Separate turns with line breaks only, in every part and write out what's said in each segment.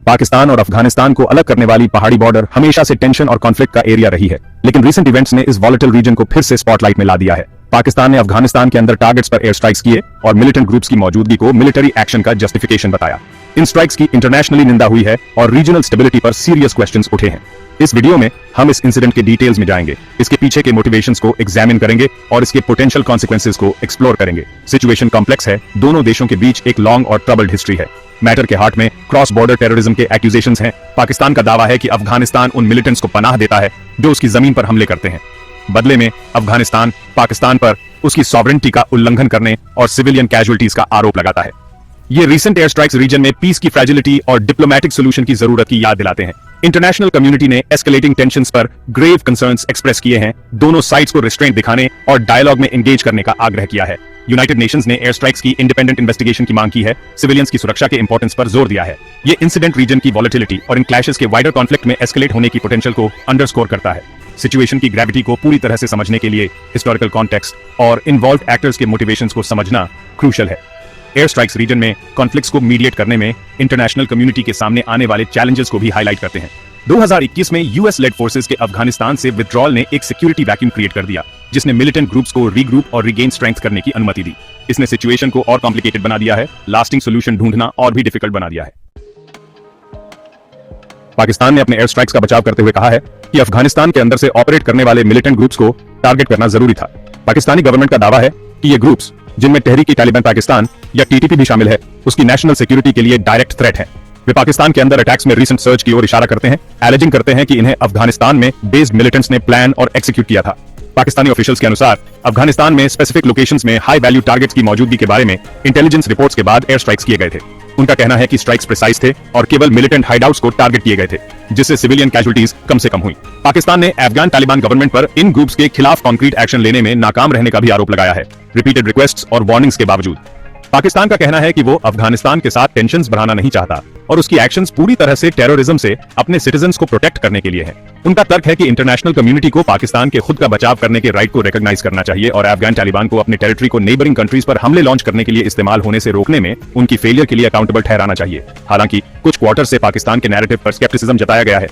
पाकिस्तान और अफगानिस्तान को अलग करने वाली पहाड़ी बॉर्डर हमेशा से टेंशन और कॉन्फ्लिक्ट का एरिया रही है, लेकिन रीसेंट इवेंट्स ने इस वॉलेटाइल रीजन को फिर से स्पॉटलाइट में ला दिया है। पाकिस्तान ने अफगानिस्तान के अंदर टारगेट्स पर एयर स्ट्राइक्स किए और मिलिटेंट ग्रुप्स की मौजूदगी को मिलिट्री एक्शन का जस्टिफिकेशन बताया। इन स्ट्राइक्स की इंटरनेशनली निंदा हुई है और रीजनल स्टेबिलिटी पर सीरियस क्वेश्चंस उठे हैं। इस वीडियो में हम इस इंसिडेंट के डिटेल्स में जाएंगे, इसके पीछे के मोटिवेशंस को एग्जामिन करेंगे और इसके पोटेंशियल कॉन्सिक्वेंसेस को एक्सप्लोर करेंगे। सिचुएशन कॉम्प्लेक्स है, दोनों देशों के बीच एक लॉन्ग और ट्रबल्ड हिस्ट्री है। मैटर के हार्ट में क्रॉस बॉर्डर टेररिज्म के एक्यूजेशंस हैं। पाकिस्तान का दावा है कि अफगानिस्तान उन मिलिटेंट्स को पनाह देता है जो उसकी जमीन पर हमले करते हैं। बदले में अफगानिस्तान पाकिस्तान पर उसकी सॉवरेनिटी का उल्लंघन करने और सिविलियन कैजुअलिटीज का आरोप लगाता है। ये रीसेंट एयर स्ट्राइक्स रीजन में पीस की फ्रेजिलिटी और डिप्लोमेटिक सोल्यूशन की जरूरत की याद दिलाते हैं। इंटरनेशनल कम्युनिटी ने एस्केलेटिंग टेंशंस पर ग्रेव कंसर्न्स एक्सप्रेस किए हैं, दोनों साइड्स को रिस्ट्रेंट दिखाने और डायलॉग में एंगेज करने का आग्रह किया है। यूनाइटेड नेशंस ने एयर स्ट्राइक्स की इंडिपेंडेंट इन्वेस्टिगेशन की मांग की है, सिविलियंस की सुरक्षा के इंपॉर्टेंस पर जोर दिया है। ये इंसिडेंट रीजन की वॉलेटिलिटी और इन क्लैशेस के वाइडर कॉन्फ्लिक्ट में एस्केलेट होने की पोटेंशियल को अंडरस्कोर करता है। सिचुएशन की ग्रेविटी को पूरी तरह से समझने के लिए हिस्टोरिकल कॉन्टेक्स्ट और इन्वॉल्व्ड एक्टर्स के मोटिवेशंस को समझना क्रूशियल है। एयर स्ट्राइक्स रीजन में कॉन्फ्लिक्ट्स को मीडिएट करने में इंटरनेशनल कम्युनिटी के सामने आने वाले चैलेंजेस को भी हाईलाइट करते हैं। 2021 में यूएस लेड फोर्सेस के अफगानिस्तान से विथड्रॉल ने एक सिक्योरिटी वैक्यूम क्रिएट कर दिया, जिसने मिलिटेंट ग्रुप्स को रीग्रुप और रीगेन स्ट्रेंथ करने की अनुमति दी। इसने सिचुएशन को और कॉम्प्लिकेटेड बना दिया है, लास्टिंग सोल्यूशन ढूंढना और भी डिफिकल्ट बना दिया है। पाकिस्तान ने अपने एयर स्ट्राइक्स का बचाव करते हुए कहा है कि अफगानिस्तान के अंदर से ऑपरेट करने वाले मिलिटेंट ग्रुप्स को टारगेट करना जरूरी था। पाकिस्तानी गवर्नमेंट का दावा है कि ये ग्रुप्स, जिनमें तहरीक-ई-तालिबान पाकिस्तान या टीटीपी भी शामिल है, उसकी नेशनल सिक्योरिटी के लिए डायरेक्ट थ्रेट है। वे पाकिस्तान के अंदर अटैक्स में रीसेंट सर्च की ओर इशारा करते हैं, एलिजिंग करते हैं कि इन्हें अफगानिस्तान में बेस्ड मिलिटेंट्स ने प्लान और एक्सिक्यूट किया था। पाकिस्तानी ऑफिशियल्स के अनुसार अफगानिस्तान में स्पेसिफिक लोकेशंस में हाई वैल्यू टारगेट्स की मौजूदगी के बारे में इंटेलिजेंस रिपोर्ट्स के बाद एयर स्ट्राइक्स किए गए थे। उनका कहना है कि स्ट्राइक्स प्रिसाइज थे और केवल मिलिटेंट हाइडआउट्स को टारगेट किए गए थे, जिससे सिविलियन कैजुअलिटीज कम से कम हुई। पाकिस्तान ने अफगान तालिबान गवर्नमेंट पर इन ग्रुप्स के खिलाफ कॉन्क्रीट एक्शन लेने में नाकाम रहने का भी आरोप लगाया है, रिपीटेड रिक्वेस्ट्स और वार्निंग्स के बावजूद। पाकिस्तान का कहना है कि वो अफगानिस्तान के साथ टेंशंस बढ़ाना नहीं चाहता और उसकी एक्शंस पूरी तरह से टेररिज्म से अपने सिटीजन्स को प्रोटेक्ट करने के लिए है। उनका तर्क है कि इंटरनेशनल कम्युनिटी को पाकिस्तान के खुद का बचाव करने के राइट को रिकॉग्नाइज करना चाहिए और अफगान तालिबान को अपने टेरिटरी को नेबरिंग कंट्रीज पर हमले लॉन्च करने के लिए इस्तेमाल होने से रोकने में उनकी फेलियर के लिए अकाउंटेबल ठहराना चाहिए। हालांकि कुछ क्वार्टर से पाकिस्तान के नैरेटिव पर स्केप्टिसिज्म जताया गया है।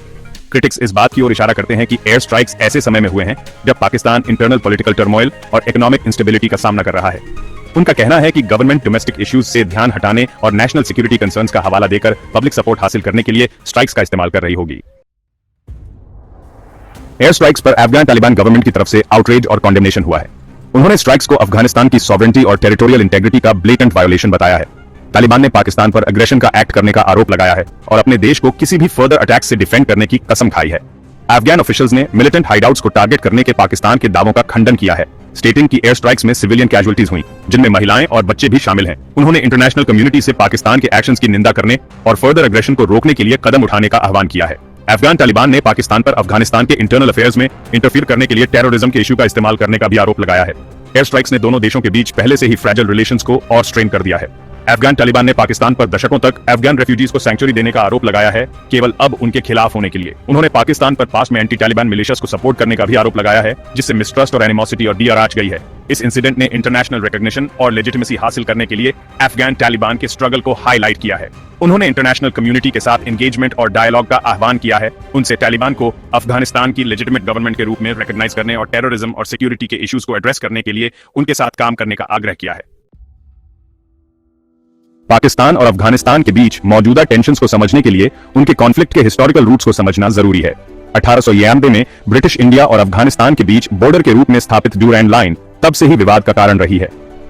क्रिटिक्स इस बात की ओर इशारा करते हैं कि एयर स्ट्राइक्स ऐसे समय में हुए हैं जब पाकिस्तान इंटरनल पॉलिटिकल टर्मोइल और इकोनॉमिक इंस्टेबिलिटी का सामना कर रहा है। उनका कहना है कि गवर्नमेंट डोमेस्टिक इश्यूज से ध्यान हटाने और नेशनल सिक्योरिटी कंसर्न्स का हवाला देकर पब्लिक सपोर्ट हासिल करने के लिए स्ट्राइक्स का इस्तेमाल कर रही होगी। एयर स्ट्राइक्स पर अफगान तालिबान गवर्नमेंट की तरफ से आउटरेज और कॉन्डेमनेशन हुआ है। उन्होंने स्ट्राइक्स को अफगानिस्तान की सॉवरेनिटी और टेरिटोरियल इंटेग्रिटी का ब्लेटेंट वायोलेशन बताया है। तालिबान ने पाकिस्तान पर अग्रेशन का एक्ट करने का आरोप लगाया है और अपने देश को किसी भी फर्दर अटैक से डिफेंड करने की कसम खाई है। अफगान ऑफिशियल्स ने मिलिटेंट हाइडआउट्स को टारगेट करने के पाकिस्तान के दावों का खंडन किया है, स्टेटिंग कि एयर स्ट्राइक्स में सिविलियन कैजुअलिटीज हुई, जिनमें महिलाएं और बच्चे भी शामिल हैं। उन्होंने इंटरनेशनल कम्युनिटी से पाकिस्तान के एक्शंस की निंदा करने और फर्दर अग्रेशन को रोकने के लिए कदम उठाने का आह्वान किया है। अफगान तालिबान ने पाकिस्तान पर अफगानिस्तान के इंटरनल अफेयर्स में इंटरफियर करने के लिए टेररिज्म के इशू का इस्तेमाल करने का भी आरोप लगाया है। एयर स्ट्राइक्स ने दोनों देशों के बीच पहले से ही फ्रैजाइल रिलेशंस को और स्ट्रेन कर दिया है। अफगान तालिबान ने पाकिस्तान पर दशकों तक अफगान रेफ्यूजीज को सैंक्चुरी देने का आरोप लगाया है, केवल अब उनके खिलाफ होने के लिए। उन्होंने पाकिस्तान पर पास में एंटी तालिबान मिलिशियास को सपोर्ट करने का भी आरोप लगाया है, जिससे मिसट्रस्ट और एनिमोसिटी और डीआर आंच गई है। इस इंसिडेंट ने इंटरनेशनल रिकॉग्निशन और लेजिटिमेसी हासिल करने के लिए अफगान तालिबान के स्ट्रगल को हाईलाइट किया है। उन्होंने इंटरनेशनल कम्युनिटी के साथ एंगेजमेंट और डायलॉग का आह्वान किया है। उनसे तालिबान को अफगानिस्तान की लेजिटिमेट गवर्नमेंट के रूप में रिकॉग्नाइज करने और टेररिज्म और सिक्योरिटी के इश्यूज को एड्रेस करने के लिए उनके साथ काम करने का आग्रह किया है। पाकिस्तान और अफगानिस्तान के बीच मौजूदा टेंशंस को समझने के लिए उनके कॉन्फ्लिक्ट के हिस्टोरिकल रूट्स को समझना जरूरी है। 1891 में ब्रिटिश इंडिया और अफगानिस्तान के बीच बॉर्डर के रूप में स्थापित ड्यूरैंड लाइन तब से ही विवाद का कारण रही है।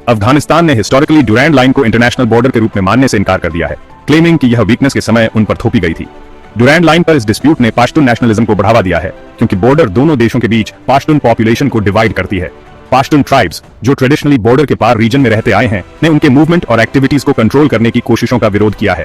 अफगानिस्तान ने हिस्टोरिकली ड्यूरैंड लाइन को इंटरनेशनल बॉर्डर के रूप में मानने से इनकार कर दिया है, क्लेमिंग कि यह वीकनेस के समय उन पर थोपी गई थी। ड्यूरैंड लाइन पर इस डिस्प्यूट ने पाश्तून नेशनलिज्म को बढ़ावा दिया है, क्योंकि बॉर्डर दोनों देशों के बीच पाश्तून पॉपुलेशन को डिवाइड करती है। पाश्तून ट्राइब्स, जो ट्रेडिशनली बॉर्डर के पार रीजन में रहते आए हैं, ने उनके मूवमेंट और एक्टिविटीज को कंट्रोल करने की कोशिशों का विरोध किया है।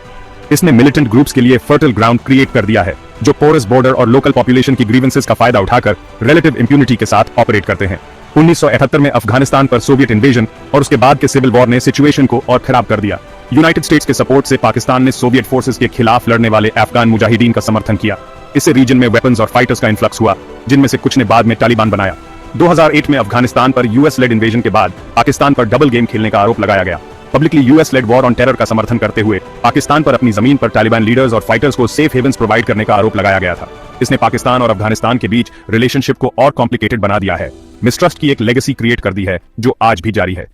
इसने मिलिटेंट ग्रुप्स के लिए फर्टाइल ग्राउंड क्रिएट कर दिया है, जो पोरस बॉर्डर और लोकल पॉपुलेशन की ग्रीवेंसेस का फायदा उठाकर रिलेटिव इंप्यूनिटी के साथ ऑपरेट करते हैं। 1978 में अफगानिस्तान पर सोवियत इन्वेजन और उसके बाद के सिविल वॉर ने सिचुएशन को और खराब कर दिया। यूनाइटेड स्टेट्स के सपोर्ट से पाकिस्तान ने सोवियत फोर्सेस के खिलाफ लड़ने वाले अफगान मुजाहिदीन का समर्थन किया। इससे रीजन में वेपन्स और फाइटर्स का इन्फ्लक्स हुआ, जिनमें से कुछ ने बाद में तालिबान बनाया। 2008 में अफगानिस्तान पर यूएस लेड इन्वेजन के बाद पाकिस्तान पर डबल गेम खेलने का आरोप लगाया गया। Publicly US led war on terror का समर्थन करते हुए पाकिस्तान पर अपनी जमीन पर तालिबान लीडर्स और फाइटर्स को सेफ हेवंस प्रोवाइड करने का आरोप लगाया गया था। इसने पाकिस्तान और अफगानिस्तान के बीच रिलेशनशिप को और कॉम्प्लिकेटेड बना दिया है, मिसट्रस्ट की एक लेगेसी क्रिएट कर दी है जो आज भी जारी है।